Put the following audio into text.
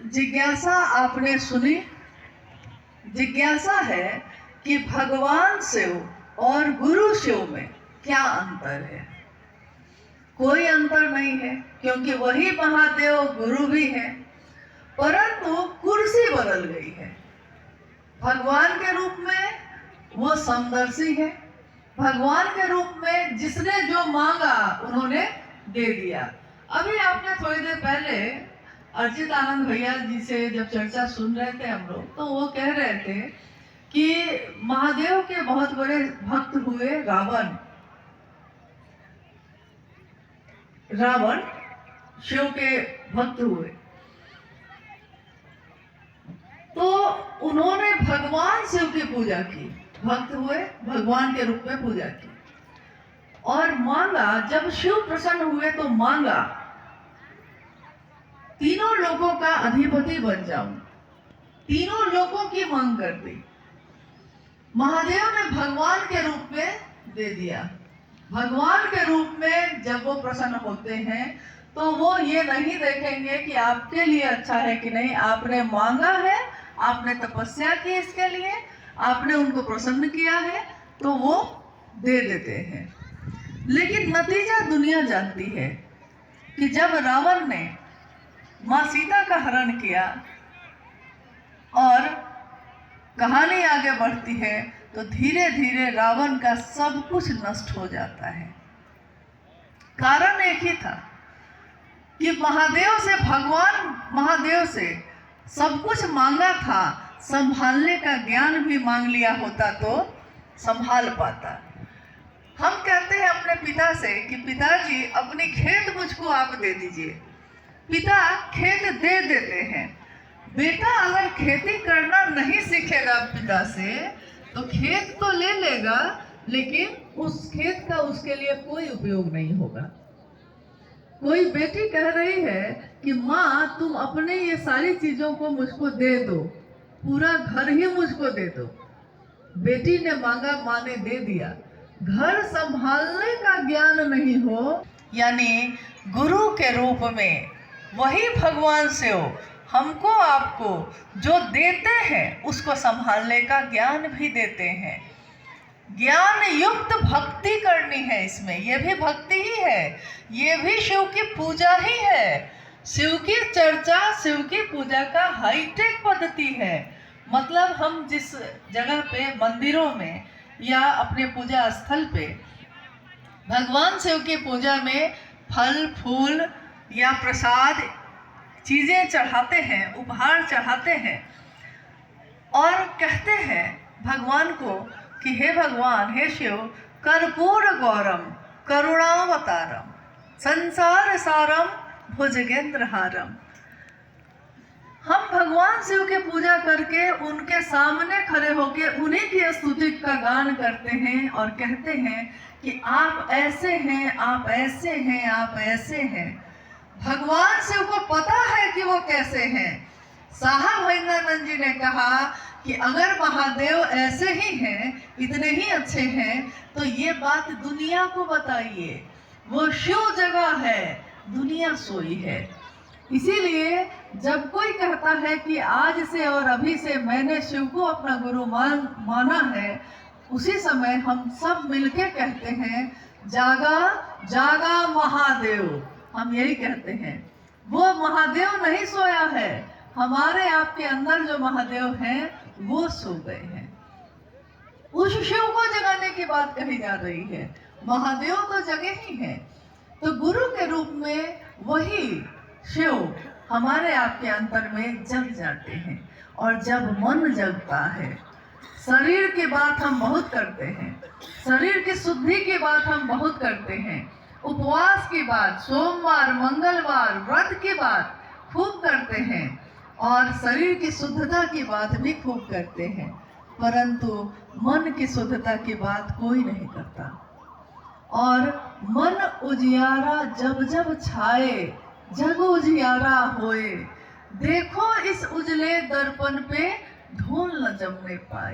जिज्ञासा आपने सुनी। जिज्ञासा है कि भगवान शिव और गुरु शिव में क्या अंतर है। कोई अंतर नहीं है, क्योंकि वही महादेव गुरु भी है, परंतु कुर्सी बदल गई है। भगवान के रूप में वो समदर्शी है। भगवान के रूप में जिसने जो मांगा उन्होंने दे दिया। अभी आपने थोड़ी देर पहले अर्चित आनंद भैया जी से जब चर्चा सुन रहे थे हम लोग, तो वो कह रहे थे कि महादेव के बहुत बड़े भक्त हुए रावण शिव के भक्त हुए, तो उन्होंने भगवान शिव की पूजा की, भक्त हुए, भगवान के रूप में पूजा की और मांगा। जब शिव प्रसन्न हुए तो मांगा, तीनों लोगों का अधिपति बन जाऊं, तीनों लोगों की मांग कर दी। महादेव ने भगवान के रूप में दे दिया। भगवान के रूप में जब वो प्रसन्न होते हैं तो वो ये नहीं देखेंगे कि आपके लिए अच्छा है कि नहीं, आपने मांगा है, आपने तपस्या की इसके लिए, आपने उनको प्रसन्न किया है, तो वो दे देते हैं। लेकिन नतीजा दुनिया जानती है कि जब रावण ने माँ सीता का हरण किया और कहानी आगे बढ़ती है, तो धीरे धीरे रावण का सब कुछ नष्ट हो जाता है। कारण एक ही था कि भगवान महादेव से सब कुछ मांगा था, संभालने का ज्ञान भी मांग लिया होता तो संभाल पाता। हम कहते हैं अपने पिता से कि पिताजी अपनी खेत मुझको आप दे दीजिए। पिता खेत दे देते हैं। बेटा अगर खेती करना नहीं सीखेगा पिता से तो खेत तो ले लेगा, लेकिन उस खेत का उसके लिए कोई उपयोग नहीं होगा। कोई बेटी कह रही है कि माँ तुम अपने ये सारी चीजों को मुझको दे दो, पूरा घर ही मुझको दे दो। बेटी ने मांगा, माँ ने दे दिया। घर संभालने का ज्ञान नहीं हो, यानी गुरु के रूप में वही भगवान शिव हमको आपको जो देते हैं उसको संभालने का ज्ञान भी देते हैं। ज्ञान युक्त भक्ति करनी है इसमें, ये भी भक्ति ही है, ये भी शिव की पूजा ही है। शिव की चर्चा, शिव की पूजा का हाईटेक पद्धति है। मतलब हम जिस जगह पे मंदिरों में या अपने पूजा स्थल पे भगवान शिव की पूजा में फल फूल या प्रसाद चीजें चढ़ाते हैं, उपहार चढ़ाते हैं और कहते हैं भगवान को कि हे भगवान, हे शिव, कर्पूर गौरम करुणावतारम संसार सारम भुजगेंद्र हारम। हम भगवान शिव की पूजा करके उनके सामने खड़े होकर उन्हीं की स्तुति का गान करते हैं और कहते हैं कि आप ऐसे हैं, आप ऐसे हैं, आप ऐसे हैं। भगवान शिव को पता है कि वो कैसे हैं। साहब महेंद्रानंद जी ने कहा कि अगर महादेव ऐसे ही हैं, इतने ही अच्छे हैं, तो ये बात दुनिया को बताइए। वो शिव जगह है, दुनिया सोई है। इसीलिए जब कोई कहता है कि आज से और अभी से मैंने शिव को अपना गुरु माना है, उसी समय हम सब मिलके कहते हैं, जागा जागा महादेव। हम यही कहते हैं। वो महादेव नहीं सोया है, हमारे आपके अंदर जो महादेव हैं वो सो गए हैं। उस शिव को जगाने की बात कही जा रही है। महादेव तो जगे ही हैं। तो गुरु के रूप में वही शिव हमारे आपके अंतर में जग जाते हैं। और जब मन जगता है, शरीर की बात हम बहुत करते हैं, शरीर की शुद्धि की बात हम बहुत करते हैं, उपवास की बात, सोमवार मंगलवार व्रत की बात खूब करते हैं और शरीर की शुद्धता की बात भी खूब करते हैं, परंतु मन की शुद्धता की बात कोई नहीं करता। और मन उजियारा जब जब छाए, जग उजियारा होए, देखो इस उजले दर्पण पे धूल न जमने पाए।